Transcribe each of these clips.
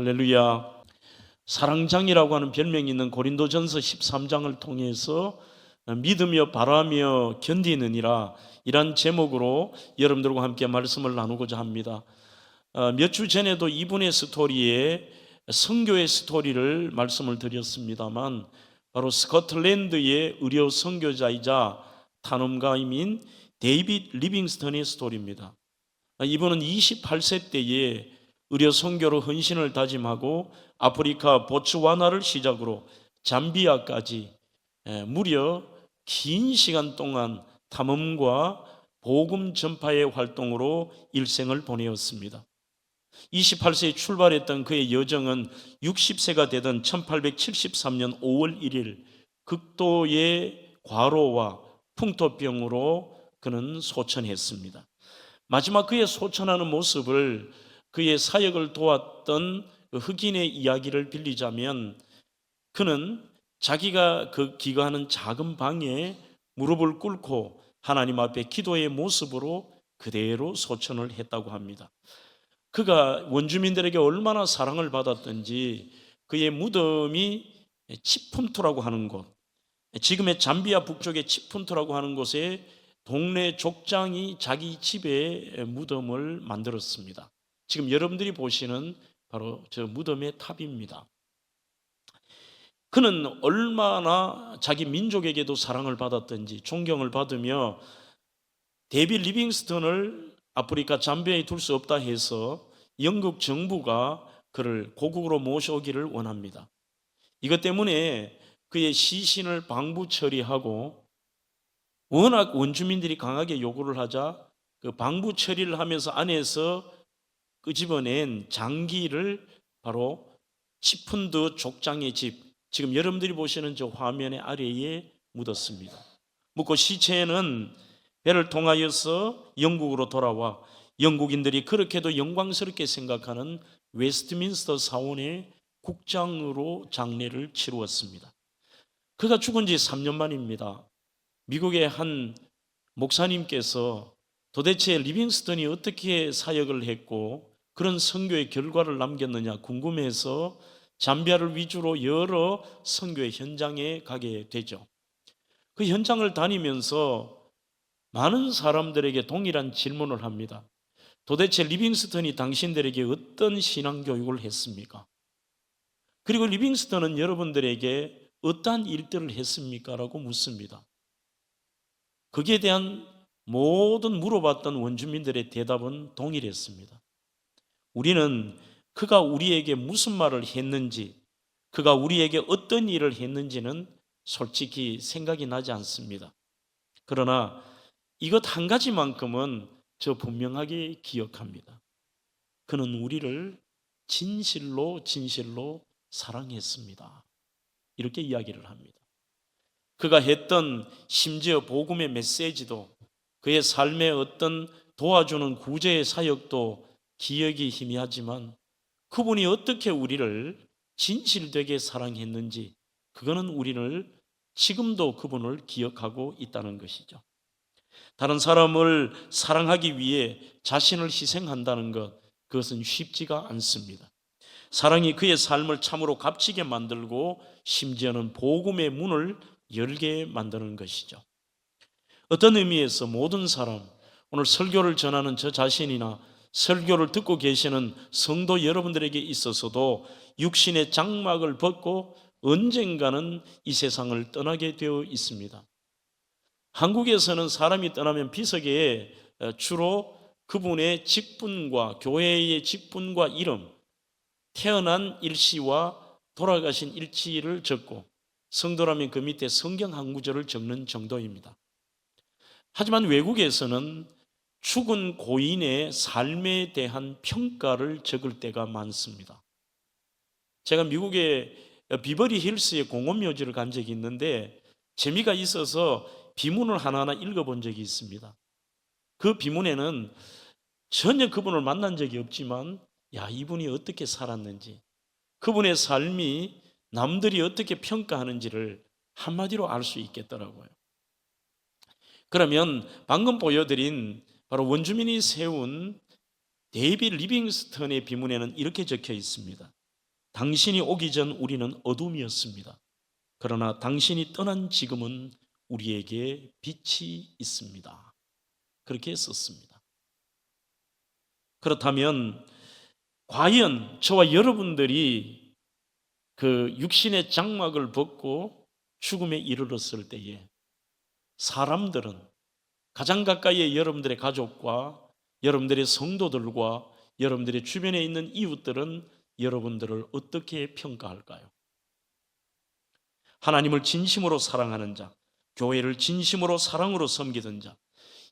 할렐루야. 사랑장이라고 하는 별명이 있는 고린도전서 13장을 통해서 믿으며 바라며 견디느니라, 이란 제목으로 여러분들과 함께 말씀을 나누고자 합니다. 몇 주 전에도 이분의 스토리에 선교의 스토리를 말씀을 드렸습니다만, 바로 스코틀랜드의 의료 선교자이자 탐험가임인 데이빗 리빙스턴의 스토리입니다. 이분은 28세 때에 의료 선교로 헌신을 다짐하고 아프리카 보츠와나를 시작으로 잠비아까지 무려 긴 시간 동안 탐험과 복음 전파의 활동으로 일생을 보내었습니다. 28세에 출발했던 그의 여정은 60세가 되던 1873년 5월 1일 극도의 과로와 풍토병으로 그는 소천했습니다. 마지막 그의 소천하는 모습을, 그의 사역을 도왔던 흑인의 이야기를 빌리자면, 그는 자기가 그 기거하는 작은 방에 무릎을 꿇고 하나님 앞에 기도의 모습으로 그대로 소천을 했다고 합니다. 그가 원주민들에게 얼마나 사랑을 받았던지 그의 무덤이 치푼투라고 하는 곳, 지금의 잠비아 북쪽의 치푼투라고 하는 곳에 동네 족장이 자기 집에 무덤을 만들었습니다. 지금 여러분들이 보시는 바로 저 무덤의 탑입니다. 그는 얼마나 자기 민족에게도 사랑을 받았던지 존경을 받으며 데이빗 리빙스턴을 아프리카 잠비아에 둘 수 없다 해서 영국 정부가 그를 고국으로 모셔오기를 원합니다. 이것 때문에 그의 시신을 방부 처리하고, 워낙 원주민들이 강하게 요구를 하자 그 방부 처리를 하면서 안에서 끄집어낸 장기를 바로 치푼드 족장의 집, 지금 여러분들이 보시는 저 화면의 아래에 묻었습니다. 묻고 시체는 배를 통하여서 영국으로 돌아와 영국인들이 그렇게도 영광스럽게 생각하는 웨스트민스터 사원의 국장으로 장례를 치루었습니다. 그가 죽은 지 3년 만입니다. 미국의 한 목사님께서 도대체 리빙스턴이 어떻게 사역을 했고 그런 선교의 결과를 남겼느냐 궁금해서 잠비아를 위주로 여러 선교의 현장에 가게 되죠. 그 현장을 다니면서 많은 사람들에게 동일한 질문을 합니다. 도대체 리빙스턴이 당신들에게 어떤 신앙교육을 했습니까? 그리고 리빙스턴은 여러분들에게 어떠한 일들을 했습니까? 라고 묻습니다. 거기에 대한 모든 물어봤던 원주민들의 대답은 동일했습니다. 우리는 그가 우리에게 무슨 말을 했는지, 그가 우리에게 어떤 일을 했는지는 솔직히 생각이 나지 않습니다. 그러나 이것 한 가지만큼은 저 분명하게 기억합니다. 그는 우리를 진실로 사랑했습니다. 이렇게 이야기를 합니다. 그가 했던 심지어 복음의 메시지도, 그의 삶의 어떤 도와주는 구제의 사역도 기억이 희미하지만 그분이 어떻게 우리를 진실되게 사랑했는지, 그거는 우리를 지금도 그분을 기억하고 있다는 것이죠. 다른 사람을 사랑하기 위해 자신을 희생한다는 것, 그것은 쉽지가 않습니다. 사랑이 그의 삶을 참으로 값지게 만들고 심지어는 복음의 문을 열게 만드는 것이죠. 어떤 의미에서 모든 사람, 오늘 설교를 전하는 저 자신이나 설교를 듣고 계시는 성도 여러분들에게 있어서도 육신의 장막을 벗고 언젠가는 이 세상을 떠나게 되어 있습니다. 한국에서는 사람이 떠나면 비석에 주로 그분의 직분과 교회의 직분과 이름, 태어난 일시와 돌아가신 일치를 적고 성도라면 그 밑에 성경 한 구절을 적는 정도입니다. 하지만 외국에서는 죽은 고인의 삶에 대한 평가를 적을 때가 많습니다. 제가 미국의 비버리 힐스의 공원묘지를 간 적이 있는데 재미가 있어서 비문을 하나하나 읽어본 적이 있습니다. 그 비문에는 전혀 그분을 만난 적이 없지만 이분이 어떻게 살았는지, 그분의 삶이 남들이 어떻게 평가하는지를 한마디로 알 수 있겠더라고요. 그러면 방금 보여드린 바로 원주민이 세운 데이빗 리빙스턴의 비문에는 이렇게 적혀 있습니다. 당신이 오기 전 우리는 어둠이었습니다. 그러나 당신이 떠난 지금은 우리에게 빛이 있습니다. 그렇게 썼습니다. 그렇다면 과연 저와 여러분들이 그 육신의 장막을 벗고 죽음에 이르렀을 때에 사람들은 가장 가까이의 여러분들의 가족과 여러분들의 성도들과 여러분들의 주변에 있는 이웃들은 여러분들을 어떻게 평가할까요? 하나님을 진심으로 사랑하는 자, 교회를 진심으로 사랑으로 섬기던 자,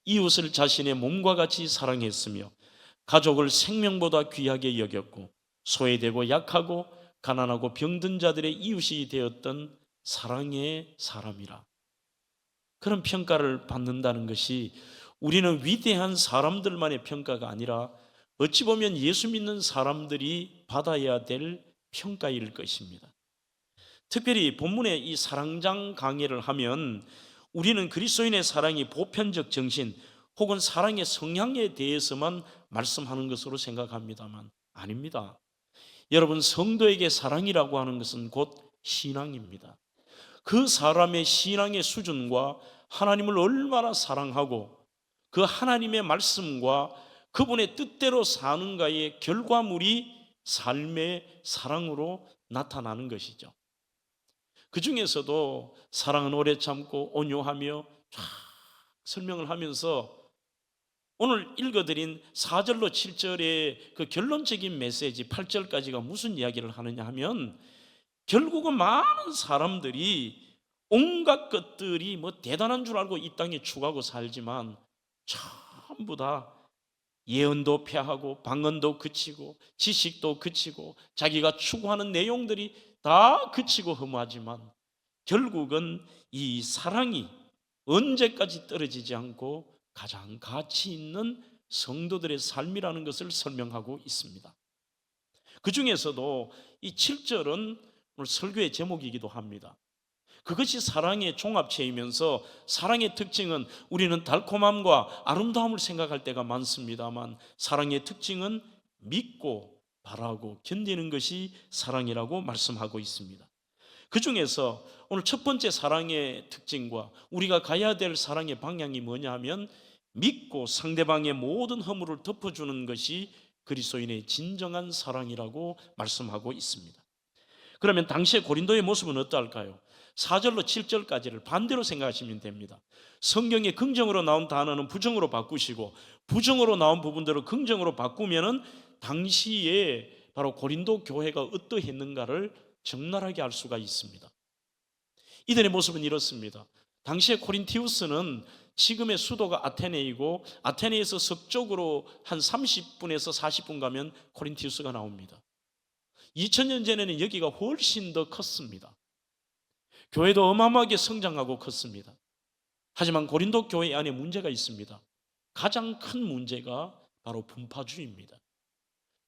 이웃을 자신의 몸과 같이 사랑했으며 가족을 생명보다 귀하게 여겼고 소외되고 약하고 가난하고 병든 자들의 이웃이 되었던 사랑의 사람이라. 그런 평가를 받는다는 것이 우리는 위대한 사람들만의 평가가 아니라 어찌 보면 예수 믿는 사람들이 받아야 될 평가일 것입니다. 특별히 본문의 이 사랑장 강해를 하면 우리는 그리스도인의 사랑이 보편적 정신 혹은 사랑의 성향에 대해서만 말씀하는 것으로 생각합니다만 아닙니다. 여러분, 성도에게 사랑이라고 하는 것은 곧 신앙입니다. 그 사람의 신앙의 수준과 하나님을 얼마나 사랑하고 그 하나님의 말씀과 그분의 뜻대로 사는가의 결과물이 삶의 사랑으로 나타나는 것이죠. 그 중에서도 사랑은 오래 참고 온유하며 쫙 설명을 하면서 오늘 읽어드린 4절로 7절의 그 결론적인 메시지 8절까지가 무슨 이야기를 하느냐 하면 결국은 많은 사람들이 온갖 것들이 뭐 대단한 줄 알고 이 땅에 추구하고 살지만 전부 다 예언도 폐하고 방언도 그치고 지식도 그치고 자기가 추구하는 내용들이 다 그치고 허무하지만 결국은 이 사랑이 언제까지 떨어지지 않고 가장 가치 있는 성도들의 삶이라는 것을 설명하고 있습니다. 그 중에서도 이 7절은 오늘 설교의 제목이기도 합니다. 그것이 사랑의 종합체이면서 사랑의 특징은 우리는 달콤함과 아름다움을 생각할 때가 많습니다만 사랑의 특징은 믿고 바라고 견디는 것이 사랑이라고 말씀하고 있습니다. 그 중에서 오늘 첫 번째 사랑의 특징과 우리가 가야 될 사랑의 방향이 뭐냐 하면 믿고 상대방의 모든 허물을 덮어주는 것이 그리스도인의 진정한 사랑이라고 말씀하고 있습니다. 그러면 당시의 고린도의 모습은 어떠할까요? 4절로 7절까지를 반대로 생각하시면 됩니다. 성경에 긍정으로 나온 단어는 부정으로 바꾸시고 부정으로 나온 부분들을 긍정으로 바꾸면은 당시에 바로 고린도 교회가 어떠했는가를 적나라하게 알 수가 있습니다. 이들의 모습은 이렇습니다. 당시에 코린티우스는 지금의 수도가 아테네이고 아테네에서 서쪽으로 한 30분에서 40분 가면 코린티우스가 나옵니다. 2000년 전에는 여기가 훨씬 더 컸습니다. 교회도 어마어마하게 성장하고 컸습니다. 하지만 고린도 교회 안에 문제가 있습니다. 가장 큰 문제가 바로 분파주의입니다.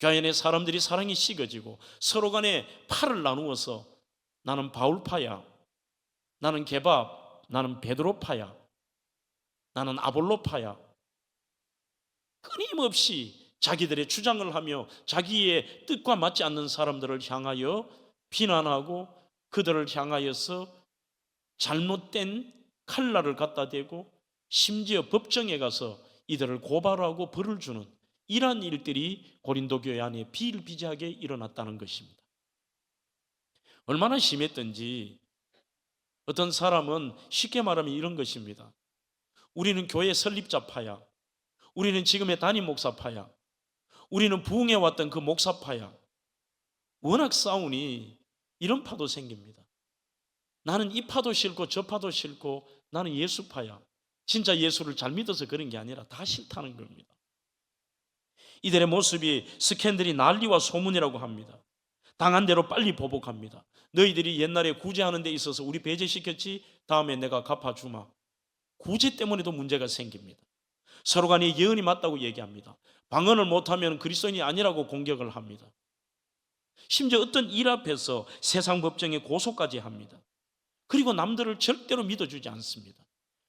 교회 안에 사람들이 사랑이 식어지고 서로 간에 팔을 나누어서 나는 바울파야, 나는 게밥, 나는 베드로파야, 나는 아볼로파야, 끊임없이 자기들의 주장을 하며 자기의 뜻과 맞지 않는 사람들을 향하여 비난하고 그들을 향하여서 잘못된 칼날을 갖다 대고 심지어 법정에 가서 이들을 고발하고 벌을 주는 이러한 일들이 고린도 교회 안에 비일비재하게 일어났다는 것입니다. 얼마나 심했던지 어떤 사람은 쉽게 말하면 이런 것입니다. 우리는 교회 설립자파야, 우리는 지금의 담임 목사파야, 우리는 부흥해왔던 그 목사파야. 워낙 싸우니 이런 파도 생깁니다. 나는 이 파도 싫고 저 파도 싫고 나는 예수파야. 진짜 예수를 잘 믿어서 그런 게 아니라 다 싫다는 겁니다. 이들의 모습이 스캔들이 난리와 소문이라고 합니다. 당한 대로 빨리 보복합니다. 너희들이 옛날에 구제하는 데 있어서 우리 배제시켰지? 다음에 내가 갚아주마. 구제 때문에도 문제가 생깁니다. 서로 간에 예언이 맞다고 얘기합니다. 방언을 못하면 그리스도인이 아니라고 공격을 합니다. 심지어 어떤 일 앞에서 세상 법정에 고소까지 합니다. 그리고 남들을 절대로 믿어주지 않습니다.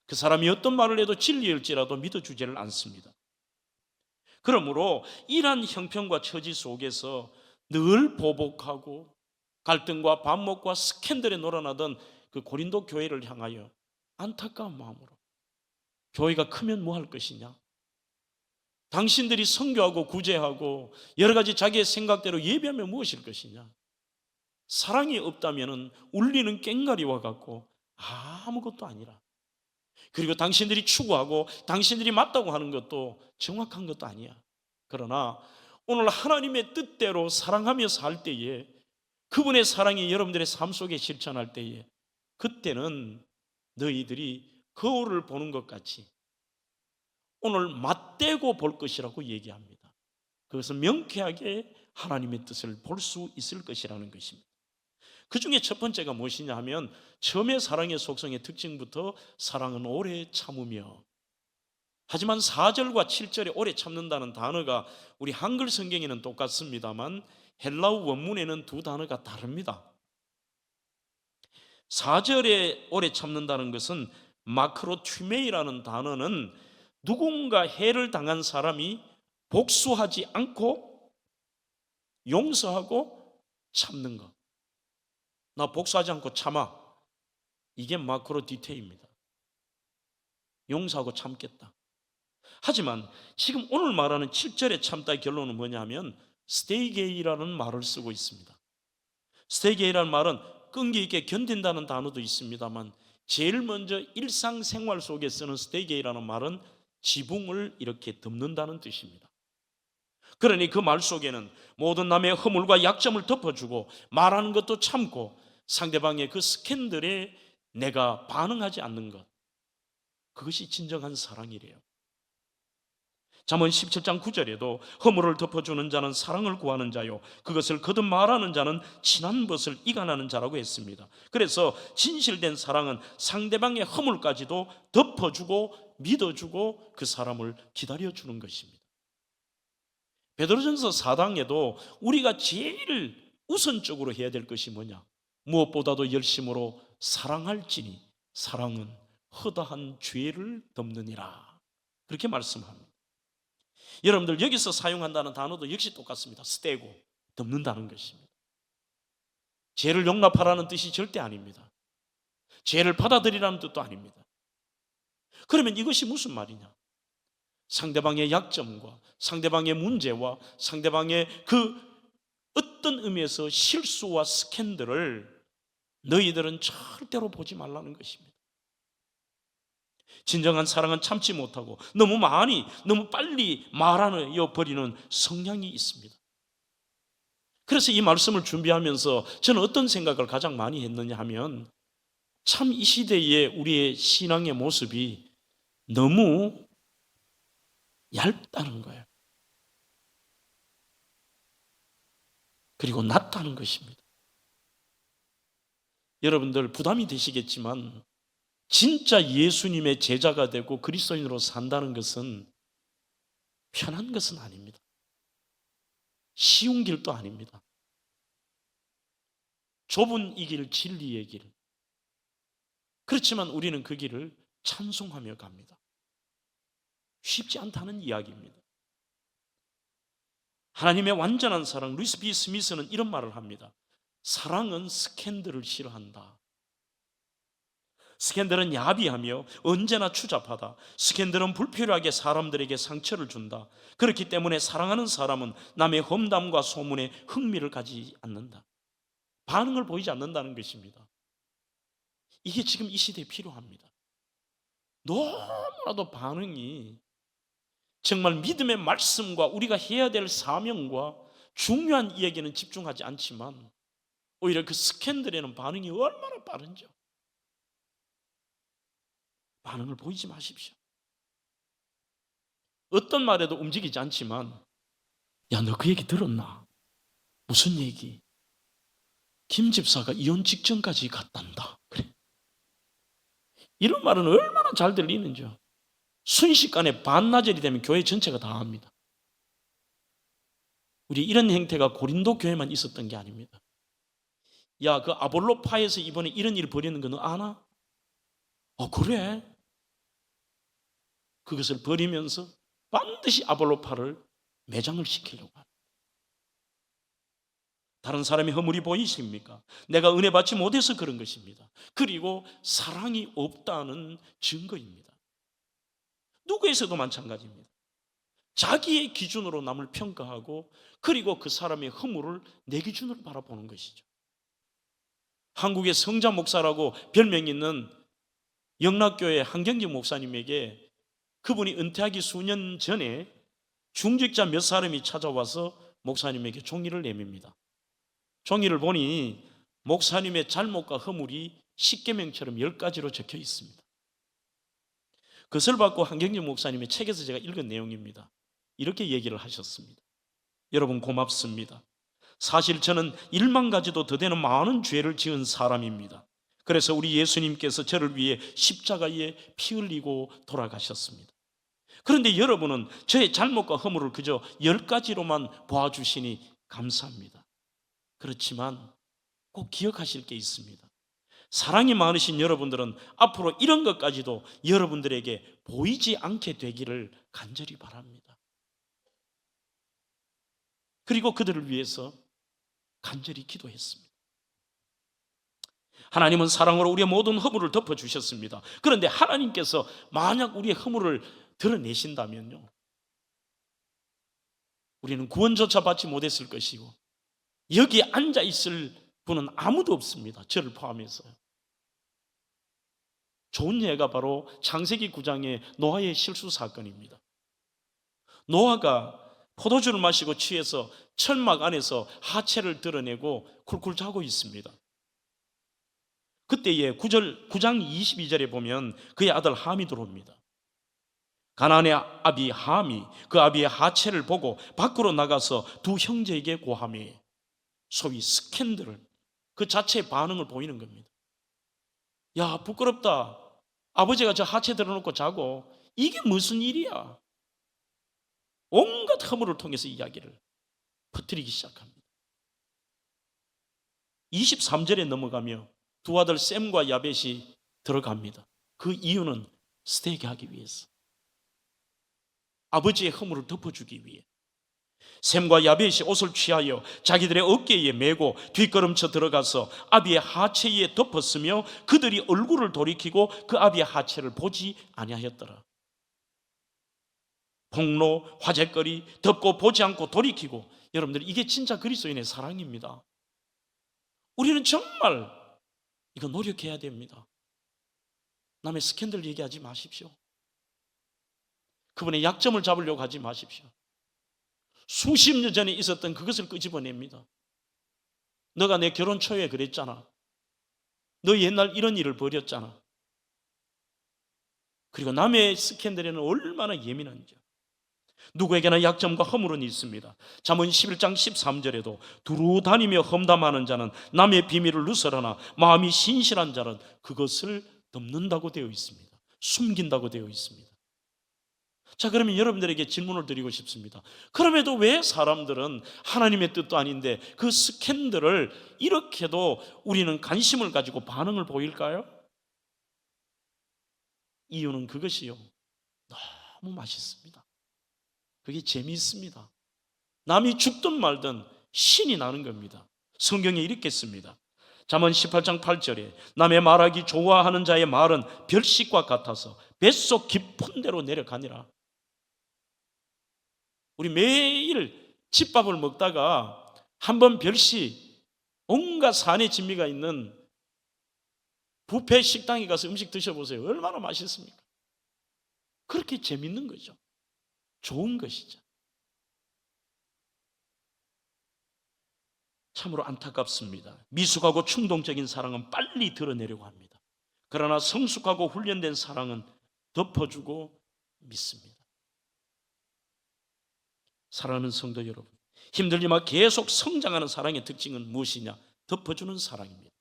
그 사람이 어떤 말을 해도 진리일지라도 믿어주지를 않습니다. 그러므로 이러한 형편과 처지 속에서 늘 보복하고 갈등과 반목과 스캔들에 놀아나던 그 고린도 교회를 향하여 안타까운 마음으로, 교회가 크면 뭐 할 것이냐, 당신들이 선교하고 구제하고 여러 가지 자기의 생각대로 예배하면 무엇일 것이냐, 사랑이 없다면 울리는 꽹과리와 같고 아무것도 아니라, 그리고 당신들이 추구하고 당신들이 맞다고 하는 것도 정확한 것도 아니야. 그러나 오늘 하나님의 뜻대로 사랑하며 살 때에, 그분의 사랑이 여러분들의 삶 속에 실천할 때에, 그때는 너희들이 거울을 보는 것 같이 오늘 맞대고 볼 것이라고 얘기합니다. 그것은 명쾌하게 하나님의 뜻을 볼 수 있을 것이라는 것입니다. 그 중에 첫 번째가 무엇이냐 하면, 처음에 사랑의 속성의 특징부터 사랑은 오래 참으며, 하지만 4절과 7절에 오래 참는다는 단어가 우리 한글 성경에는 똑같습니다만 헬라어 원문에는 두 단어가 다릅니다. 4절에 오래 참는다는 것은 마크로튜메이라는 단어는 누군가 해를 당한 사람이 복수하지 않고 용서하고 참는 것. 나 복수하지 않고 참아. 이게 마크로 디테일입니다. 용서하고 참겠다. 하지만 지금 오늘 말하는 7절의 참다의 결론은 뭐냐면 스테이게이라는 말을 쓰고 있습니다. 스테이게이라는 말은 끈기 있게 견딘다는 단어도 있습니다만, 제일 먼저 일상생활 속에 쓰는 스테이게이라는 말은 지붕을 이렇게 덮는다는 뜻입니다. 그러니 그 말 속에는 모든 남의 허물과 약점을 덮어주고 말하는 것도 참고 상대방의 그 스캔들에 내가 반응하지 않는 것, 그것이 진정한 사랑이래요. 잠언 17장 9절에도 허물을 덮어주는 자는 사랑을 구하는 자요, 그것을 거듭 말하는 자는 친한 것을 이간하는 자라고 했습니다. 그래서 진실된 사랑은 상대방의 허물까지도 덮어주고 믿어주고 그 사람을 기다려주는 것입니다. 베드로전서 4장에도 우리가 제일 우선적으로 해야 될 것이 뭐냐, 무엇보다도 열심으로 사랑할지니 사랑은 허다한 죄를 덮느니라, 그렇게 말씀합니다. 여러분들 여기서 사용한다는 단어도 역시 똑같습니다. 스테고, 덮는다는 것입니다. 죄를 용납하라는 뜻이 절대 아닙니다. 죄를 받아들이라는 뜻도 아닙니다. 그러면 이것이 무슨 말이냐, 상대방의 약점과 상대방의 문제와 상대방의 그 어떤 의미에서 실수와 스캔들을 너희들은 절대로 보지 말라는 것입니다. 진정한 사랑은 참지 못하고 너무 많이, 너무 빨리 말하여 버리는 성향이 있습니다. 그래서 이 말씀을 준비하면서 저는 어떤 생각을 가장 많이 했느냐 하면, 참 이 시대의 우리의 신앙의 모습이 너무 얇다는 거예요. 그리고 낮다는 것입니다. 여러분들 부담이 되시겠지만 진짜 예수님의 제자가 되고 그리스도인으로 산다는 것은 편한 것은 아닙니다. 쉬운 길도 아닙니다. 좁은 이 길, 진리의 길. 그렇지만 우리는 그 길을 찬송하며 갑니다. 쉽지 않다는 이야기입니다. 하나님의 완전한 사랑, 루이스 B. 스미스는 이런 말을 합니다. 사랑은 스캔들을 싫어한다. 스캔들은 야비하며 언제나 추잡하다. 스캔들은 불필요하게 사람들에게 상처를 준다. 그렇기 때문에 사랑하는 사람은 남의 험담과 소문에 흥미를 가지지 않는다. 반응을 보이지 않는다는 것입니다. 이게 지금 이 시대에 필요합니다. 너무나도 반응이 정말 믿음의 말씀과 우리가 해야 될 사명과 중요한 이야기는 집중하지 않지만 오히려 그 스캔들에는 반응이 얼마나 빠른지요. 반응을 보이지 마십시오. 어떤 말에도 움직이지 않지만, 야, 너 그 얘기 들었나? 무슨 얘기? 김 집사가 이혼 직전까지 갔단다. 그래. 이런 말은 얼마나 잘 들리는지요. 순식간에 반나절이 되면 교회 전체가 다 합니다. 우리 이런 행태가 고린도 교회만 있었던 게 아닙니다. 야, 그 아볼로파에서 이번에 이런 일 벌이는 거 너 아나? 그래? 그것을 버리면서 반드시 아볼로파를 매장을 시키려고 합니다. 다른 사람의 허물이 보이십니까? 내가 은혜 받지 못해서 그런 것입니다. 그리고 사랑이 없다는 증거입니다. 누구에서도 마찬가지입니다. 자기의 기준으로 남을 평가하고 그리고 그 사람의 허물을 내 기준으로 바라보는 것이죠. 한국의 성자 목사라고 별명이 있는 영락교회 한경직 목사님에게 그분이 은퇴하기 수년 전에 중직자 몇 사람이 찾아와서 목사님에게 종이를 내밉니다. 종이를 보니 목사님의 잘못과 허물이 십계명처럼 10가지로 적혀 있습니다. 그것을 받고 한경직 목사님의 책에서 제가 읽은 내용입니다. 이렇게 얘기를 하셨습니다. 여러분 고맙습니다. 사실 저는 1만 가지도 더 되는 많은 죄를 지은 사람입니다. 그래서 우리 예수님께서 저를 위해 십자가에 피 흘리고 돌아가셨습니다. 그런데 여러분은 저의 잘못과 허물을 그저 10가지로만 보아주시니 감사합니다. 그렇지만 꼭 기억하실 게 있습니다. 사랑이 많으신 여러분들은 앞으로 이런 것까지도 여러분들에게 보이지 않게 되기를 간절히 바랍니다. 그리고 그들을 위해서 간절히 기도했습니다. 하나님은 사랑으로 우리의 모든 허물을 덮어주셨습니다. 그런데 하나님께서 만약 우리의 허물을 드러내신다면요, 우리는 구원조차 받지 못했을 것이고 여기 앉아있을 분은 아무도 없습니다. 저를 포함해서요. 좋은 예가 바로 창세기 9장의 노아의 실수 사건입니다. 노아가 포도주를 마시고 취해서 천막 안에서 하체를 드러내고 쿨쿨 자고 있습니다. 그때에 9장 22절에 보면 그의 아들 함이 들어옵니다. 가나안의 아비 함이 그 아비의 하체를 보고 밖으로 나가서 두 형제에게 고하며 소위 스캔들을, 그 자체의 반응을 보이는 겁니다. 야, 부끄럽다. 아버지가 저 하체 들어놓고 자고 이게 무슨 일이야. 온갖 허물을 통해서 이야기를 퍼뜨리기 시작합니다. 23절에 넘어가며 두 아들 셈과 야벳이 들어갑니다. 그 이유는 스테이크 하기 위해서, 아버지의 허물을 덮어주기 위해. 셈과 야벳이 옷을 취하여 자기들의 어깨에 메고 뒷걸음쳐 들어가서 아비의 하체에 덮었으며 그들이 얼굴을 돌이키고 그 아비의 하체를 보지 아니하였더라. 폭로, 화제거리, 덮고 보지 않고 돌이키고. 여러분들, 이게 진짜 그리스도인의 사랑입니다. 우리는 정말 이거 노력해야 됩니다. 남의 스캔들 얘기하지 마십시오. 그분의 약점을 잡으려고 하지 마십시오. 수십 년 전에 있었던 그것을 끄집어냅니다. 너가 내 결혼 초에 그랬잖아. 너 옛날 이런 일을 벌였잖아. 그리고 남의 스캔들에는 얼마나 예민한지. 누구에게나 약점과 허물은 있습니다. 잠언 11장 13절에도 두루 다니며 험담하는 자는 남의 비밀을 누설하나 마음이 신실한 자는 그것을 덮는다고 되어 있습니다. 숨긴다고 되어 있습니다. 자, 그러면 여러분들에게 질문을 드리고 싶습니다. 그럼에도 왜 사람들은 하나님의 뜻도 아닌데 그 스캔들을 이렇게도 우리는 관심을 가지고 반응을 보일까요? 이유는 그것이요, 너무 맛있습니다. 그게 재미있습니다. 남이 죽든 말든 신이 나는 겁니다. 성경에 이렇게 씁니다. 잠언 18장 8절에 남의 말하기 좋아하는 자의 말은 별식과 같아서 뱃속 깊은 데로 내려가니라. 우리 매일 집밥을 먹다가 한번 별식, 온갖 산의 진미가 있는 뷔페 식당에 가서 음식 드셔보세요. 얼마나 맛있습니까? 그렇게 재밌는 거죠. 좋은 것이죠. 참으로 안타깝습니다. 미숙하고 충동적인 사랑은 빨리 드러내려고 합니다. 그러나 성숙하고 훈련된 사랑은 덮어주고 믿습니다. 사랑하는 성도 여러분, 힘들지만 계속 성장하는 사랑의 특징은 무엇이냐? 덮어주는 사랑입니다.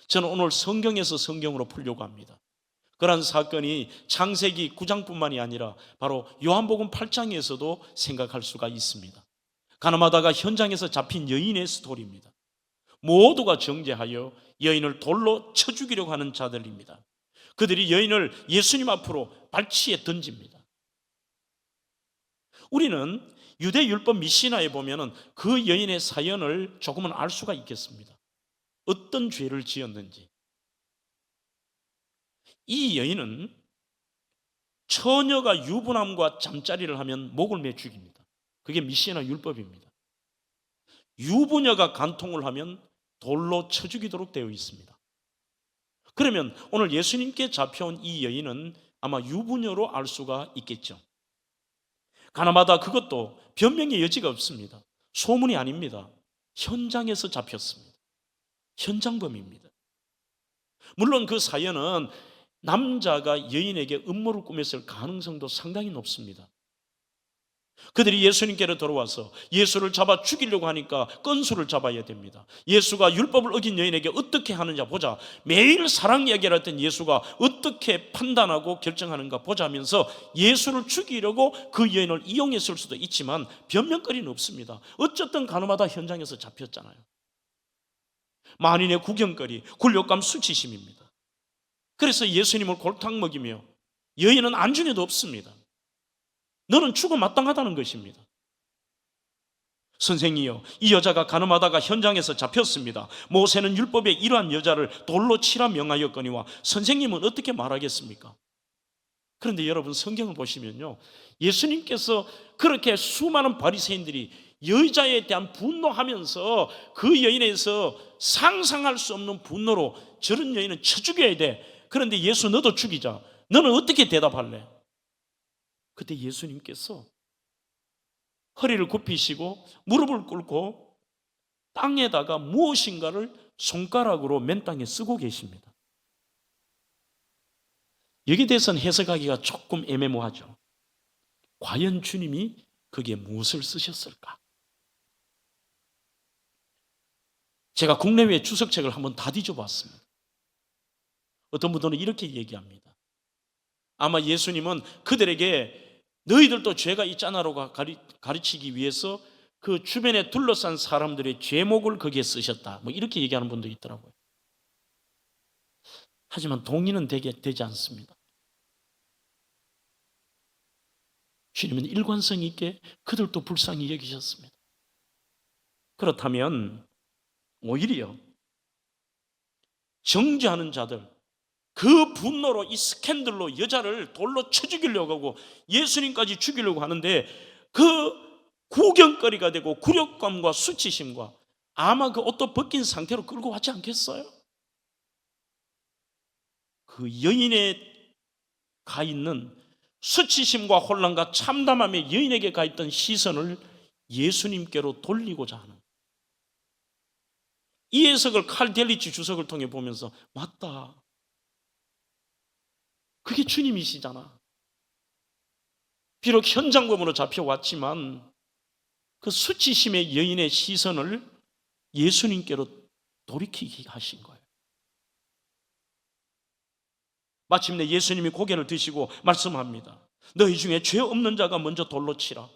저는 오늘 성경에서 성경으로 풀려고 합니다. 그러한 사건이 창세기 9장뿐만이 아니라 바로 요한복음 8장에서도 생각할 수가 있습니다. 가늠하다가 현장에서 잡힌 여인의 스토리입니다. 모두가 정죄하여 여인을 돌로 쳐 죽이려고 하는 자들입니다. 그들이 여인을 예수님 앞으로 발치에 던집니다. 우리는 유대 율법 미시나에 보면은 그 여인의 사연을 조금은 알 수가 있겠습니다. 어떤 죄를 지었는지. 이 여인은 처녀가 유부남과 잠자리를 하면 목을 매 죽입니다. 그게 미시나 율법입니다. 유부녀가 간통을 하면 돌로 쳐 죽이도록 되어 있습니다. 그러면 오늘 예수님께 잡혀온 이 여인은 아마 유부녀로 알 수가 있겠죠. 가나마다 그것도 변명의 여지가 없습니다. 소문이 아닙니다. 현장에서 잡혔습니다. 현장범입니다. 물론 그 사연은 남자가 여인에게 음모를 꾸몄을 가능성도 상당히 높습니다. 그들이 예수님께로 들어와서 예수를 잡아 죽이려고 하니까 건수를 잡아야 됩니다. 예수가 율법을 어긴 여인에게 어떻게 하느냐 보자. 매일 사랑 이야기를 했던 예수가 어떻게 판단하고 결정하는가 보자 하면서 예수를 죽이려고 그 여인을 이용했을 수도 있지만 변명거리는 없습니다. 어쨌든 가늠하다 현장에서 잡혔잖아요. 만인의 구경거리, 굴욕감, 수치심입니다. 그래서 예수님을 골탕 먹이며 여인은 안중에도 없습니다. 너는 죽어 마땅하다는 것입니다. 선생이여, 이 여자가 간음하다가 현장에서 잡혔습니다. 모세는 율법에 이러한 여자를 돌로 치라 명하였거니와 선생님은 어떻게 말하겠습니까? 그런데 여러분 성경을 보시면요, 예수님께서 그렇게 수많은 바리새인들이 여자에 대한 분노하면서 그 여인에서 상상할 수 없는 분노로 저런 여인은 쳐 죽여야 돼. 그런데 예수 너도 죽이자. 너는 어떻게 대답할래? 그때 예수님께서 허리를 굽히시고 무릎을 꿇고 땅에다가 무엇인가를 손가락으로 맨 땅에 쓰고 계십니다. 여기에 대해서는 해석하기가 조금 애매모호하죠. 과연 주님이 거기에 무엇을 쓰셨을까? 제가 국내외 주석책을 한번 다 뒤져봤습니다. 어떤 분들은 이렇게 얘기합니다. 아마 예수님은 그들에게 너희들도 죄가 있잖아라고 가르치기 위해서 그 주변에 둘러싼 사람들의 죄목을 거기에 쓰셨다. 뭐 이렇게 얘기하는 분도 있더라고요. 하지만 동의는 되지 않습니다. 주님은 일관성 있게 그들도 불쌍히 여기셨습니다. 그렇다면 오히려 정죄하는 자들, 그 분노로 이 스캔들로 여자를 돌로 쳐 죽이려고 하고 예수님까지 죽이려고 하는데 그 구경거리가 되고 굴욕감과 수치심과 아마 그 옷도 벗긴 상태로 끌고 왔지 않겠어요? 그 여인에 가 있는 수치심과 혼란과 참담함에 여인에게 가 있던 시선을 예수님께로 돌리고자 하는, 이 해석을 칼 델리치 주석을 통해 보면서 맞다, 그게 주님이시잖아. 비록 현장범으로 잡혀왔지만 그 수치심의 여인의 시선을 예수님께로 돌이키게 하신 거예요. 마침내 예수님이 고개를 드시고 말씀합니다. 너희 중에 죄 없는 자가 먼저 돌로 치라.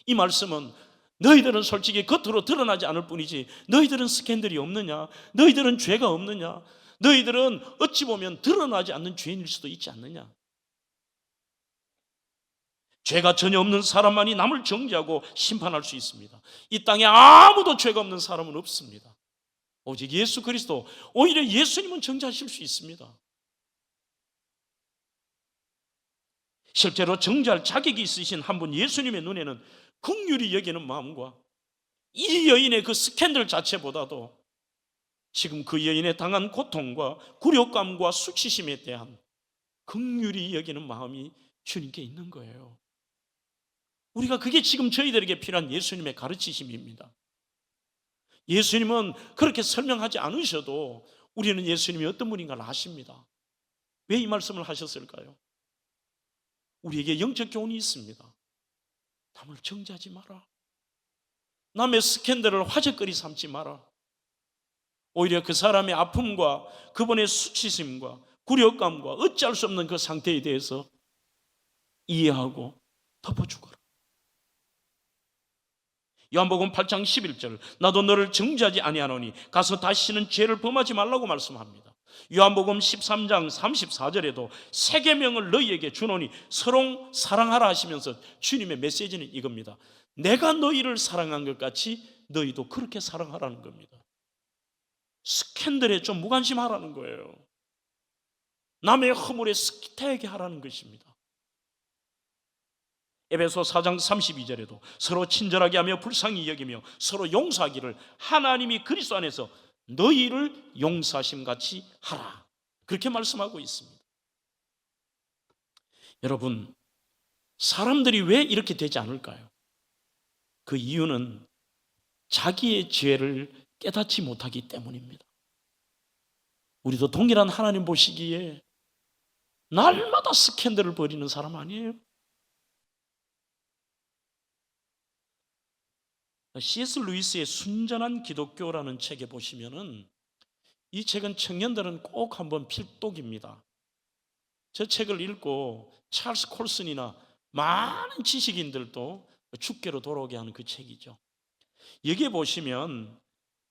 이 말씀은 너희들은 솔직히 겉으로 드러나지 않을 뿐이지 너희들은 스캔들이 없느냐? 너희들은 죄가 없느냐? 너희들은 어찌 보면 드러나지 않는 죄인일 수도 있지 않느냐? 죄가 전혀 없는 사람만이 남을 정죄하고 심판할 수 있습니다. 이 땅에 아무도 죄가 없는 사람은 없습니다. 오직 예수 그리스도, 오히려 예수님은 정죄하실 수 있습니다. 실제로 정죄할 자격이 있으신 한 분 예수님의 눈에는 긍휼히 여기는 마음과 이 여인의 그 스캔들 자체보다도 지금 그 여인의 당한 고통과 굴욕감과 수치심에 대한 긍휼히 여기는 마음이 주님께 있는 거예요. 우리가 그게 지금 저희들에게 필요한 예수님의 가르치심입니다. 예수님은 그렇게 설명하지 않으셔도 우리는 예수님이 어떤 분인가를 아십니다. 왜 이 말씀을 하셨을까요? 우리에게 영적 교훈이 있습니다. 남을 정죄하지 마라. 남의 스캔들을 화제거리 삼지 마라. 오히려 그 사람의 아픔과 그분의 수치심과 굴욕감과 어찌할 수 없는 그 상태에 대해서 이해하고 덮어주거라. 요한복음 8장 11절, 나도 너를 정죄하지 아니하노니 가서 다시는 죄를 범하지 말라고 말씀합니다. 요한복음 13장 34절에도 새 계명을 너희에게 주노니 서로 사랑하라 하시면서 주님의 메시지는 이겁니다. 내가 너희를 사랑한 것 같이 너희도 그렇게 사랑하라는 겁니다. 스캔들에 좀 무관심하라는 거예요. 남의 허물에 스키타하게 하라는 것입니다. 에베소 4장 32절에도 서로 친절하게 하며 불쌍히 여기며 서로 용서하기를 하나님이 그리스도 안에서 너희를 용서하심 같이 하라, 그렇게 말씀하고 있습니다. 여러분, 사람들이 왜 이렇게 되지 않을까요? 그 이유는 자기의 죄를 깨닫지 못하기 때문입니다. 우리도 동일한 하나님 보시기에 날마다 스캔들을 벌이는 사람 아니에요? C.S. 루이스의 순전한 기독교라는 책에 보시면은, 이 책은 청년들은 꼭 한번 필독입니다. 저 책을 읽고 찰스 콜슨이나 많은 지식인들도 죽게로 돌아오게 하는 그 책이죠. 여기에 보시면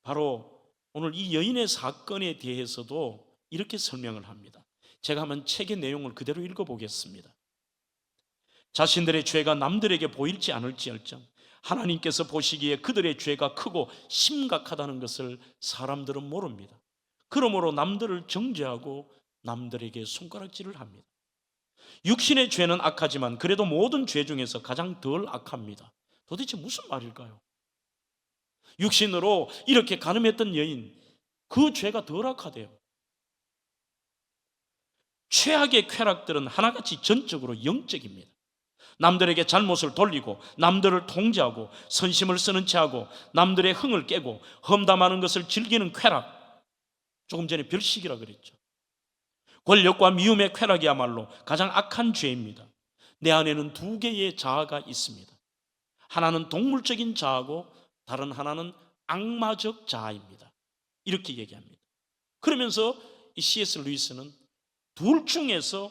바로 오늘 이 여인의 사건에 대해서도 이렇게 설명을 합니다. 제가 한번 책의 내용을 그대로 읽어보겠습니다. 자신들의 죄가 남들에게 보일지 않을지언정 하나님께서 보시기에 그들의 죄가 크고 심각하다는 것을 사람들은 모릅니다. 그러므로 남들을 정죄하고 남들에게 손가락질을 합니다. 육신의 죄는 악하지만 그래도 모든 죄 중에서 가장 덜 악합니다. 도대체 무슨 말일까요? 육신으로 이렇게 간음했던 여인, 그 죄가 덜 악하대요. 최악의 쾌락들은 하나같이 전적으로 영적입니다. 남들에게 잘못을 돌리고 남들을 통제하고 선심을 쓰는 체하고 남들의 흥을 깨고 험담하는 것을 즐기는 쾌락, 조금 전에 별식이라 그랬죠. 권력과 미움의 쾌락이야말로 가장 악한 죄입니다. 내 안에는 두 개의 자아가 있습니다. 하나는 동물적인 자아고 다른 하나는 악마적 자아입니다. 이렇게 얘기합니다. 그러면서 이 C.S. 루이스는 둘 중에서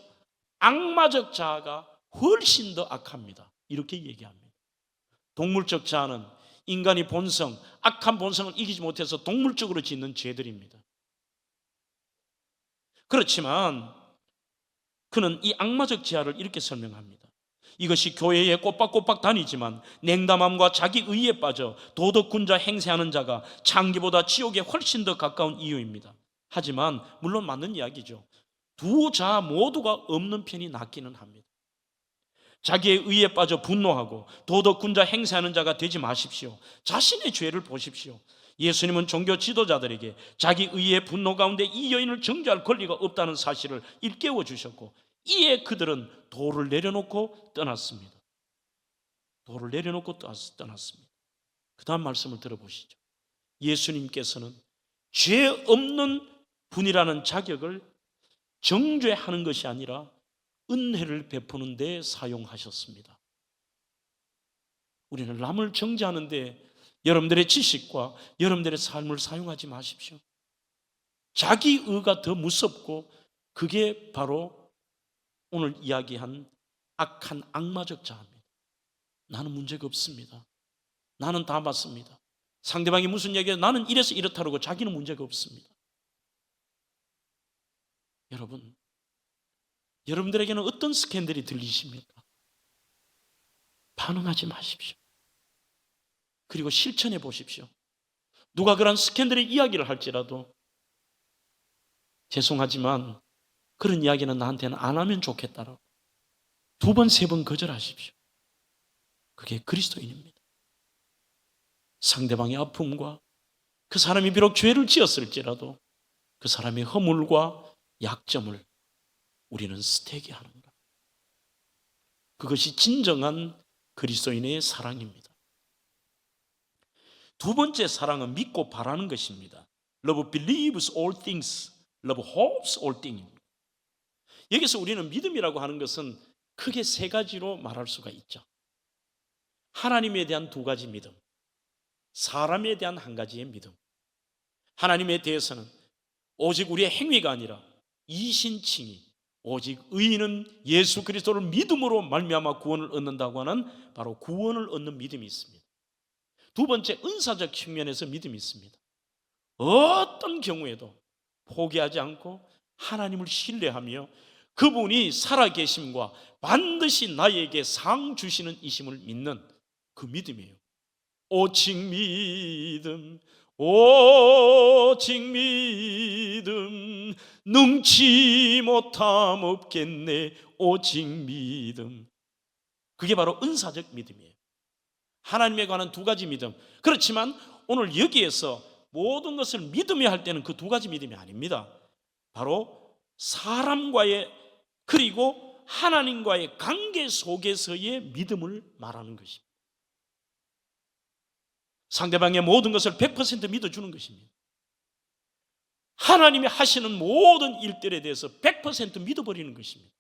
악마적 자아가 훨씬 더 악합니다, 이렇게 얘기합니다. 동물적 자아는 인간이 본성, 악한 본성을 이기지 못해서 동물적으로 짓는 죄들입니다. 그렇지만 그는 이 악마적 자아를 이렇게 설명합니다. 이것이 교회에 꼬박꼬박 다니지만 냉담함과 자기 의에 빠져 도덕군자 행세하는 자가 창기보다 지옥에 훨씬 더 가까운 이유입니다. 하지만 물론 맞는 이야기죠. 두 자아 모두가 없는 편이 낫기는 합니다. 자기의 의에 빠져 분노하고 도덕군자 행세하는 자가 되지 마십시오. 자신의 죄를 보십시오. 예수님은 종교 지도자들에게 자기 의의 분노 가운데 이 여인을 정죄할 권리가 없다는 사실을 일깨워 주셨고, 이에 그들은 돌을 내려놓고 떠났습니다. 돌을 내려놓고 떠났습니다. 그 다음 말씀을 들어보시죠. 예수님께서는 죄 없는 분이라는 자격을 정죄하는 것이 아니라 은혜를 베푸는 데 사용하셨습니다. 우리는 남을 정죄하는 데 여러분들의 지식과 여러분들의 삶을 사용하지 마십시오. 자기 의가 더 무섭고, 그게 바로 오늘 이야기한 악한 악마적 자아입니다. 나는 문제가 없습니다. 나는 다 맞습니다. 상대방이 무슨 얘기해도 나는 이래서 이렇다고 자기는 문제가 없습니다. 여러분, 여러분들에게는 어떤 스캔들이 들리십니까? 반응하지 마십시오. 그리고 실천해 보십시오. 누가 그런 스캔들의 이야기를 할지라도 죄송하지만 그런 이야기는 나한테는 안 하면 좋겠다라고 두 번, 세 번 거절하십시오. 그게 그리스도인입니다. 상대방의 아픔과 그 사람이 비록 죄를 지었을지라도 그 사람의 허물과 약점을 우리는 스테이크 하는 것. 그것이 진정한 그리스도인의 사랑입니다. 두 번째 사랑은 믿고 바라는 것입니다. Love believes all things, love hopes all things. 여기서 우리는 믿음이라고 하는 것은 크게 세 가지로 말할 수가 있죠. 하나님에 대한 두 가지 믿음, 사람에 대한 한 가지의 믿음. 하나님에 대해서는 오직 우리의 행위가 아니라 이신칭의, 오직 의인은 예수 그리스도를 믿음으로 말미암아 구원을 얻는다고 하는 바로 구원을 얻는 믿음이 있습니다. 두 번째, 은사적 측면에서 믿음이 있습니다. 어떤 경우에도 포기하지 않고 하나님을 신뢰하며 그분이 살아계심과 반드시 나에게 상 주시는 이심을 믿는 그 믿음이에요. 오직 믿음, 오직 믿음, 능치 못함 없겠네. 오직 믿음. 그게 바로 은사적 믿음이에요. 하나님에 관한 두 가지 믿음. 그렇지만 오늘 여기에서 모든 것을 믿으며 할 때는 그 두 가지 믿음이 아닙니다. 바로 사람과의, 그리고 하나님과의 관계 속에서의 믿음을 말하는 것입니다. 상대방의 모든 것을 100% 믿어주는 것입니다. 하나님이 하시는 모든 일들에 대해서 100% 믿어버리는 것입니다.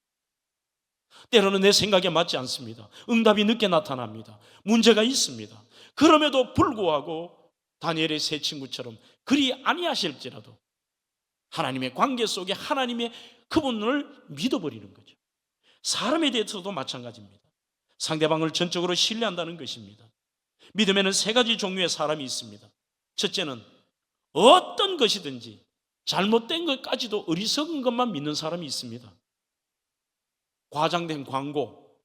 때로는 내 생각에 맞지 않습니다. 응답이 늦게 나타납니다. 문제가 있습니다. 그럼에도 불구하고 다니엘의 세 친구처럼 그리 아니하실지라도 하나님의 관계 속에 하나님의 그분을 믿어버리는 거죠. 사람에 대해서도 마찬가지입니다. 상대방을 전적으로 신뢰한다는 것입니다. 믿음에는 세 가지 종류의 사람이 있습니다. 첫째는 어떤 것이든지 잘못된 것까지도 어리석은 것만 믿는 사람이 있습니다. 과장된 광고,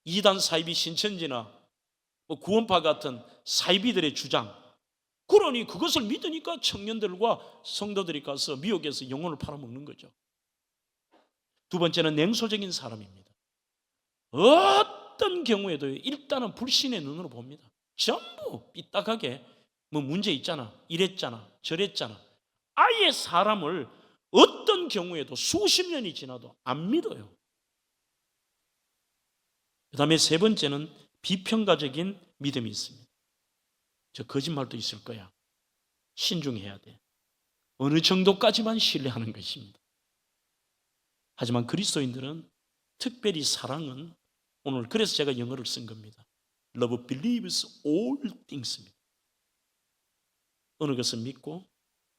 이단 사이비 신천지나 구원파 같은 사이비들의 주장, 그러니 그것을 믿으니까 청년들과 성도들이 가서 미혹해서 영혼을 팔아먹는 거죠. 두 번째는 냉소적인 사람입니다. 어떤 경우에도 일단은 불신의 눈으로 봅니다. 전부 삐딱하게 뭐 문제 있잖아, 이랬잖아, 저랬잖아. 아예 사람을 어떤 경우에도 수십 년이 지나도 안 믿어요. 그 다음에 세 번째는 비평가적인 믿음이 있습니다. 저 거짓말도 있을 거야. 신중해야 돼. 어느 정도까지만 신뢰하는 것입니다. 하지만 그리스도인들은, 특별히 사랑은, 오늘 그래서 제가 영어를 쓴 겁니다. Love believes all things입니다. 어느 것은 믿고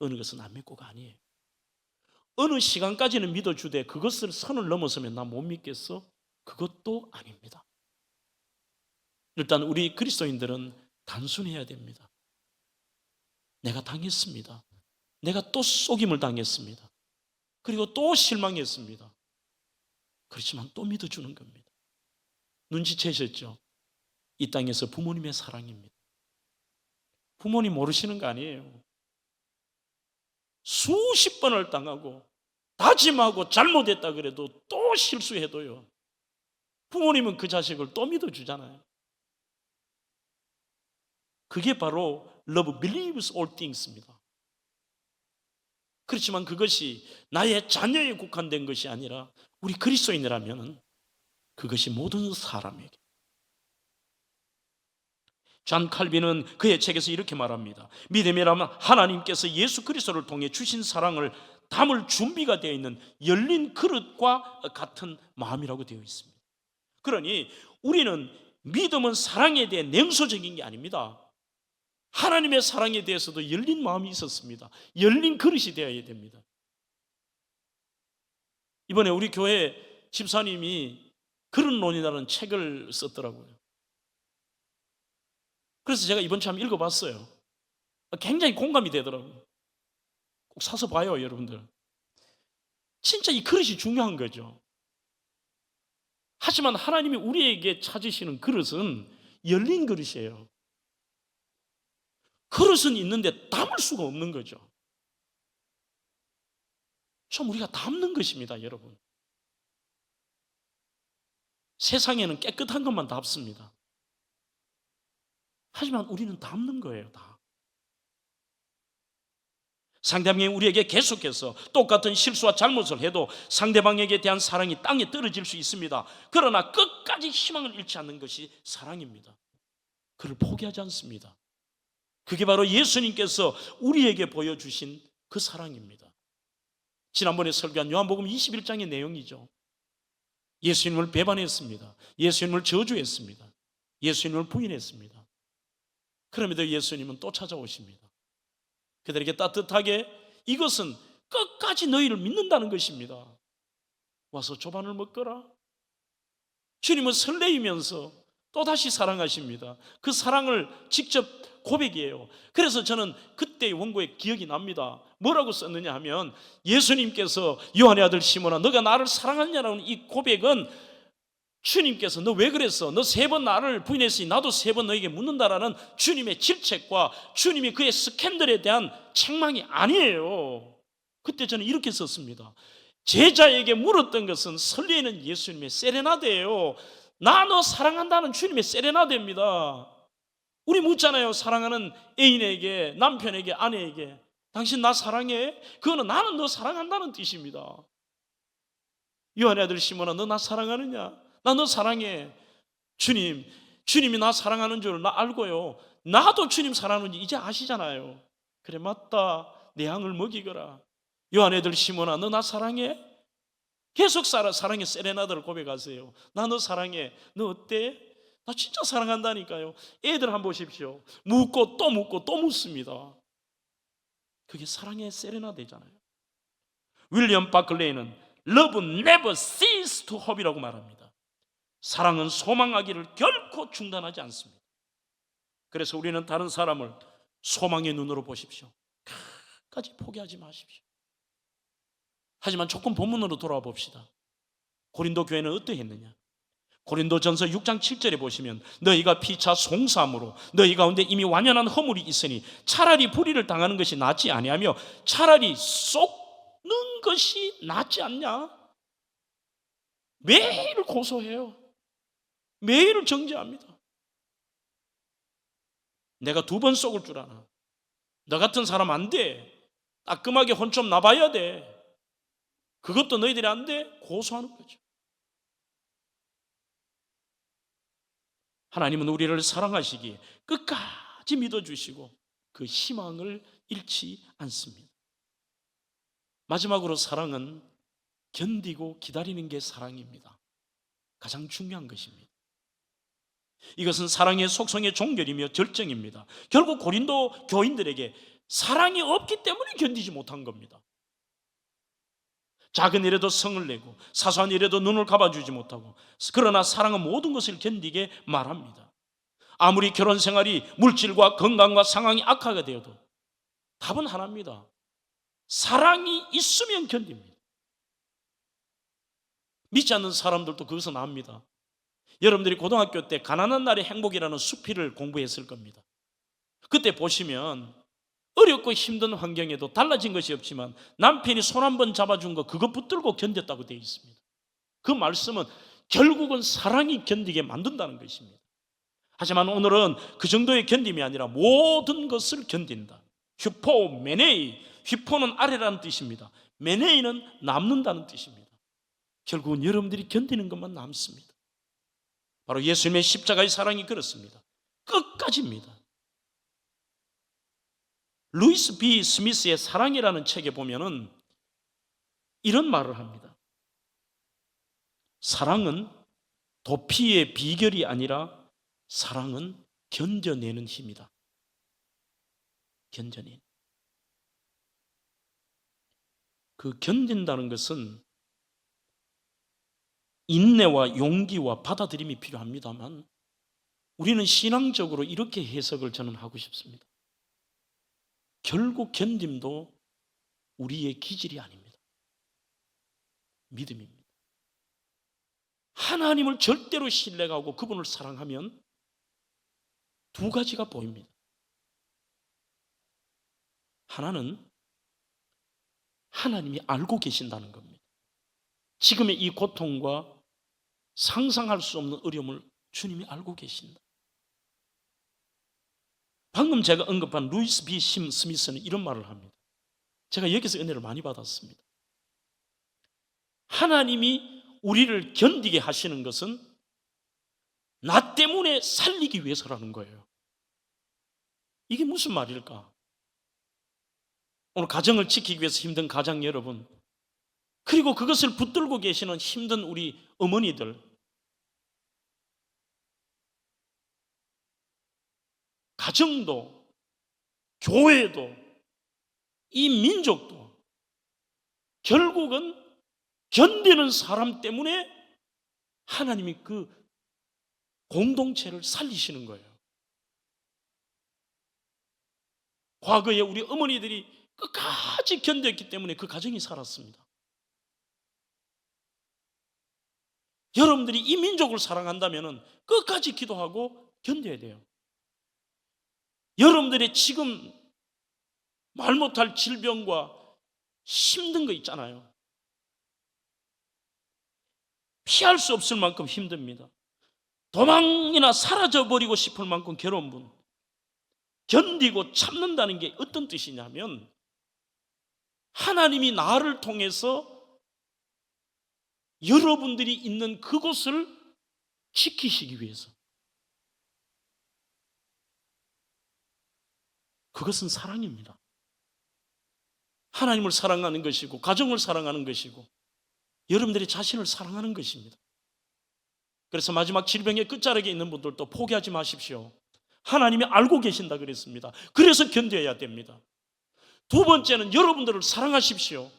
어느 것은 안 믿고가 아니에요. 어느 시간까지는 믿어주되 그것을 선을 넘어서면 나 못 믿겠어? 그것도 아닙니다. 일단 우리 그리스도인들은 단순해야 됩니다. 내가 당했습니다. 내가 또 속임을 당했습니다. 그리고 또 실망했습니다. 그렇지만 또 믿어주는 겁니다. 눈치채셨죠? 이 땅에서 부모님의 사랑입니다. 부모님 모르시는 거 아니에요. 수십 번을 당하고 다짐하고 잘못했다 그래도 또 실수해도요, 부모님은 그 자식을 또 믿어주잖아요. 그게 바로 Love believes all things입니다. 그렇지만 그것이 나의 자녀에 국한된 것이 아니라 우리 그리스도인이라면 그것이 모든 사람에게. 존 칼빈은 그의 책에서 이렇게 말합니다. 믿음이라면 하나님께서 예수 그리스도를 통해 주신 사랑을 담을 준비가 되어 있는 열린 그릇과 같은 마음이라고 되어 있습니다. 그러니 우리는 믿음은 사랑에 대해 냉소적인 게 아닙니다. 하나님의 사랑에 대해서도 열린 마음이 있었습니다. 열린 그릇이 되어야 됩니다. 이번에 우리 교회 집사님이 그릇론이라는 책을 썼더라고요. 그래서 제가 이번 주 한번 읽어봤어요. 굉장히 공감이 되더라고요. 꼭 사서 봐요, 여러분들. 진짜 이 그릇이 중요한 거죠. 하지만 하나님이 우리에게 찾으시는 그릇은 열린 그릇이에요. 그릇은 있는데 담을 수가 없는 거죠. 참 우리가 담는 것입니다, 여러분. 세상에는 깨끗한 것만 담습니다. 하지만 우리는 담는 거예요, 다. 상대방이 우리에게 계속해서 똑같은 실수와 잘못을 해도 상대방에게 대한 사랑이 땅에 떨어질 수 있습니다. 그러나 끝까지 희망을 잃지 않는 것이 사랑입니다. 그를 포기하지 않습니다. 그게 바로 예수님께서 우리에게 보여주신 그 사랑입니다. 지난번에 설교한 요한복음 21장의 내용이죠. 예수님을 배반했습니다. 예수님을 저주했습니다. 예수님을 부인했습니다. 그럼에도 예수님은 또 찾아오십니다. 그들에게 따뜻하게 이것은 끝까지 너희를 믿는다는 것입니다. 와서 조반을 먹거라. 주님은 설레이면서 또다시 사랑하십니다. 그 사랑을 직접 고백이에요. 그래서 저는 그때의 원고에 기억이 납니다. 뭐라고 썼느냐 하면, 예수님께서 요한의 아들 시몬아 너가 나를 사랑하느냐라는 이 고백은 주님께서 너 왜 그랬어? 너 3번 나를 부인했으니 나도 3번 너에게 묻는다라는 주님의 질책과 주님이 그의 스캔들에 대한 책망이 아니에요. 그때 저는 이렇게 썼습니다. 제자에게 물었던 것은 설리에 있는 예수님의 세레나데예요. 나 너 사랑한다는 주님의 세레나데입니다. 우리 묻잖아요. 사랑하는 애인에게, 남편에게, 아내에게 당신 나 사랑해? 그거는 나는 너 사랑한다는 뜻입니다. 요한의 아들 시몬아, 너 나 사랑하느냐? 나 너 사랑해. 주님이 나 사랑하는 줄 나 알고요. 나도 주님 사랑하는지 이제 아시잖아요. 그래, 맞다. 내 양을 먹이거라. 요한의 아들 시몬아, 너 나 사랑해? 계속 사랑해 세레나데를 고백하세요. 나 너 사랑해. 너 어때? 나 진짜 사랑한다니까요. 애들 한번 보십시오. 묻고 또 묻고 또 묻습니다. 그게 사랑의 세레나데잖아요. 윌리엄 바클레이는 Love never ceases to hope이라고 말합니다. 사랑은 소망하기를 결코 중단하지 않습니다. 그래서 우리는 다른 사람을 소망의 눈으로 보십시오. 끝까지 포기하지 마십시오. 하지만 조금 본문으로 돌아와 봅시다. 고린도 교회는 어떠했느냐? 고린도전서 6장 7절에 보시면 너희가 피차 송사함으로 너희 가운데 이미 완연한 허물이 있으니 차라리 불의를 당하는 것이 낫지 아니하며 차라리 속는 것이 낫지 않냐? 매일 고소해요. 매일 정죄합니다. 내가 2번 속을 줄 아나? 너 같은 사람 안 돼. 따끔하게 혼 좀 나봐야 돼. 그것도 너희들이 안 돼? 고소하는 거죠. 하나님은 우리를 사랑하시기에 끝까지 믿어주시고 그 희망을 잃지 않습니다. 마지막으로 사랑은 견디고 기다리는 게 사랑입니다. 가장 중요한 것입니다. 이것은 사랑의 속성의 종결이며 절정입니다. 결국 고린도 교인들에게 사랑이 없기 때문에 견디지 못한 겁니다. 작은 일에도 성을 내고 사소한 일에도 눈을 감아주지 못하고, 그러나 사랑은 모든 것을 견디게 말합니다. 아무리 결혼 생활이 물질과 건강과 상황이 악화가 되어도 답은 하나입니다. 사랑이 있으면 견딥니다. 믿지 않는 사람들도 거기서 나옵니다. 여러분들이 고등학교 때 가난한 날의 행복이라는 수필을 공부했을 겁니다. 그때 보시면 어렵고 힘든 환경에도 달라진 것이 없지만 남편이 손 한 번 잡아준 거 그거 붙들고 견뎠다고 되어 있습니다. 그 말씀은 결국은 사랑이 견디게 만든다는 것입니다. 하지만 오늘은 그 정도의 견딤이 아니라 모든 것을 견딘다. 휴포 메네이, 휴포는 아래라는 뜻입니다. 메네이는 남는다는 뜻입니다. 결국은 여러분들이 견디는 것만 남습니다. 바로 예수님의 십자가의 사랑이 그렇습니다. 끝까지입니다. 루이스 B. 스미스의 사랑이라는 책에 보면은 이런 말을 합니다. 사랑은 도피의 비결이 아니라 사랑은 견뎌내는 힘이다. 견뎌내는. 그 견딘다는 것은 인내와 용기와 받아들임이 필요합니다만 우리는 신앙적으로 이렇게 해석을 저는 하고 싶습니다. 결국 견딤도 우리의 기질이 아닙니다. 믿음입니다. 하나님을 절대로 신뢰하고 그분을 사랑하면 2가지가 보입니다. 하나는 하나님이 알고 계신다는 겁니다. 지금의 이 고통과 상상할 수 없는 어려움을 주님이 알고 계신다. 방금 제가 언급한 루이스 B. 스미스는 이런 말을 합니다. 제가 여기서 은혜를 많이 받았습니다. 하나님이 우리를 견디게 하시는 것은 나 때문에 살리기 위해서라는 거예요. 이게 무슨 말일까? 오늘 가정을 지키기 위해서 힘든 가장 여러분, 그리고 그것을 붙들고 계시는 힘든 우리 어머니들, 가정도, 교회도, 이 민족도 결국은 견디는 사람 때문에 하나님이 그 공동체를 살리시는 거예요. 과거에 우리 어머니들이 끝까지 견뎠기 때문에 그 가정이 살았습니다. 여러분들이 이 민족을 사랑한다면 끝까지 기도하고 견뎌야 돼요. 여러분들의 지금 말 못할 질병과 힘든 거 있잖아요. 피할 수 없을 만큼 힘듭니다. 도망이나 사라져버리고 싶을 만큼 괴로운 분, 견디고 참는다는 게 어떤 뜻이냐면 하나님이 나를 통해서 여러분들이 있는 그곳을 지키시기 위해서. 그것은 사랑입니다. 하나님을 사랑하는 것이고 가정을 사랑하는 것이고 여러분들이 자신을 사랑하는 것입니다. 그래서 마지막 질병의 끝자락에 있는 분들도 포기하지 마십시오. 하나님이 알고 계신다 그랬습니다. 그래서 견뎌야 됩니다. 두 번째는 여러분들을 사랑하십시오.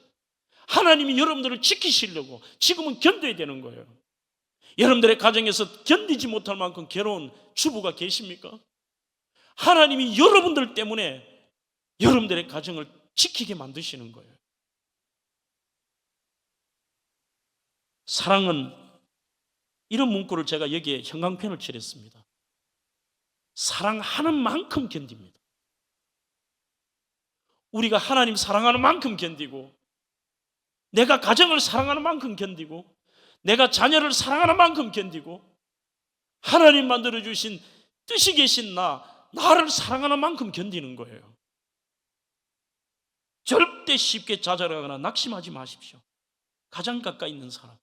하나님이 여러분들을 지키시려고 지금은 견뎌야 되는 거예요. 여러분들의 가정에서 견디지 못할 만큼 괴로운 주부가 계십니까? 하나님이 여러분들 때문에 여러분들의 가정을 지키게 만드시는 거예요. 사랑은, 이런 문구를 제가 여기에 형광펜을 칠했습니다. 사랑하는 만큼 견딥니다. 우리가 하나님 사랑하는 만큼 견디고, 내가 가정을 사랑하는 만큼 견디고, 내가 자녀를 사랑하는 만큼 견디고, 하나님 만들어주신 뜻이 계신 나를 사랑하는 만큼 견디는 거예요. 절대 쉽게 좌절하거나 낙심하지 마십시오. 가장 가까이 있는 사람.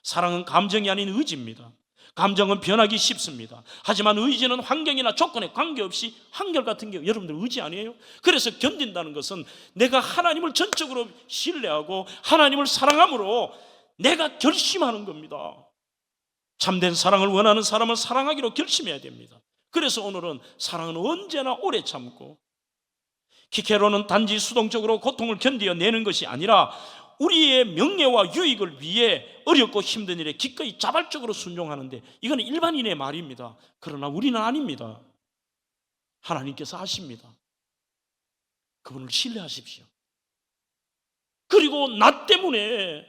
사랑은 감정이 아닌 의지입니다. 감정은 변하기 쉽습니다. 하지만 의지는 환경이나 조건에 관계없이 한결같은 게 여러분들 의지 아니에요? 그래서 견딘다는 것은 내가 하나님을 전적으로 신뢰하고 하나님을 사랑함으로 내가 결심하는 겁니다. 참된 사랑을 원하는 사람은 사랑하기로 결심해야 됩니다. 그래서 오늘은 사랑은 언제나 오래 참고, 키케로는 단지 수동적으로 고통을 견뎌내는 것이 아니라 우리의 명예와 유익을 위해 어렵고 힘든 일에 기꺼이 자발적으로 순종하는데, 이거는 일반인의 말입니다. 그러나 우리는 아닙니다. 하나님께서 아십니다. 그분을 신뢰하십시오. 그리고 나 때문에,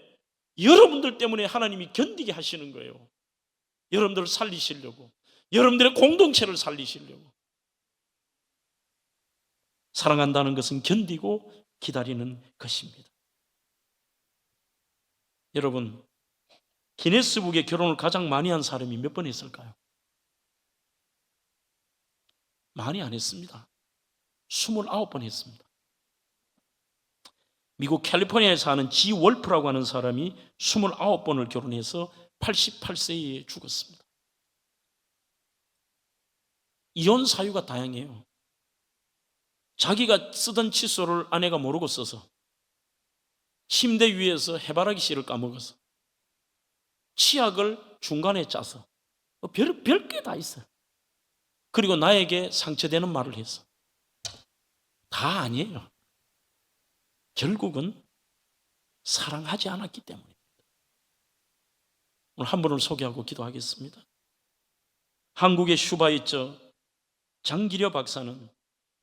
여러분들 때문에 하나님이 견디게 하시는 거예요. 여러분들을 살리시려고, 여러분들의 공동체를 살리시려고. 사랑한다는 것은 견디고 기다리는 것입니다. 여러분, 기네스북에 결혼을 가장 많이 한 사람이 몇 번 했을까요? 많이 안 했습니다. 29번 했습니다. 미국 캘리포니아에 사는 지 월프라고 하는 사람이 29번을 결혼해서 88세에 죽었습니다. 이혼 사유가 다양해요. 자기가 쓰던 칫솔을 아내가 모르고 써서, 침대 위에서 해바라기 씨를 까먹어서, 치약을 중간에 짜서, 별게 다 있어요. 그리고 나에게 상처되는 말을 해서. 다 아니에요. 결국은 사랑하지 않았기 때문입니다. 오늘 한 분을 소개하고 기도하겠습니다. 한국의 슈바이처 장기려 박사는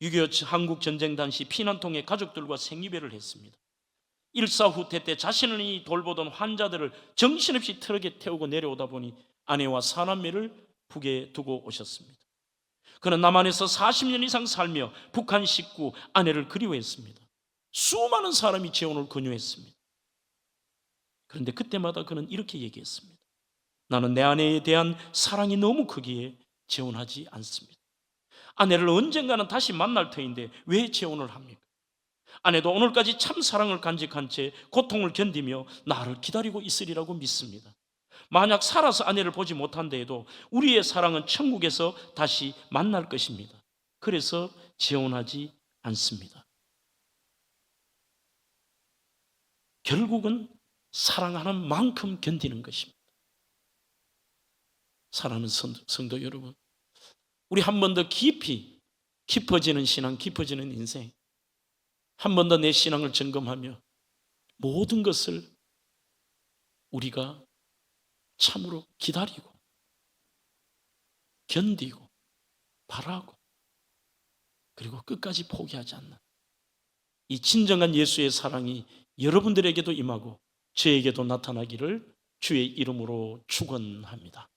6.25 한국 전쟁 당시 피난통에 가족들과 생이별을 했습니다. 일사후퇴 때 자신이 돌보던 환자들을 정신없이 트럭에 태우고 내려오다 보니 아내와 사남매를 북에 두고 오셨습니다. 그는 남한에서 40년 이상 살며 북한 식구, 아내를 그리워했습니다. 수많은 사람이 재혼을 권유했습니다. 그런데 그때마다 그는 이렇게 얘기했습니다. 나는 내 아내에 대한 사랑이 너무 크기에 재혼하지 않습니다. 아내를 언젠가는 다시 만날 터인데 왜 재혼을 합니까? 아내도 오늘까지 참 사랑을 간직한 채 고통을 견디며 나를 기다리고 있으리라고 믿습니다. 만약 살아서 아내를 보지 못한다 해도 우리의 사랑은 천국에서 다시 만날 것입니다. 그래서 재혼하지 않습니다. 결국은 사랑하는 만큼 견디는 것입니다. 사랑하는 성도 여러분, 우리 한 번 더 깊이 깊어지는 신앙, 깊어지는 인생, 한 번 더 내 신앙을 점검하며 모든 것을 우리가 참으로 기다리고 견디고 바라고 그리고 끝까지 포기하지 않는 이 진정한 예수의 사랑이 여러분들에게도 임하고 저에게도 나타나기를 주의 이름으로 축원합니다.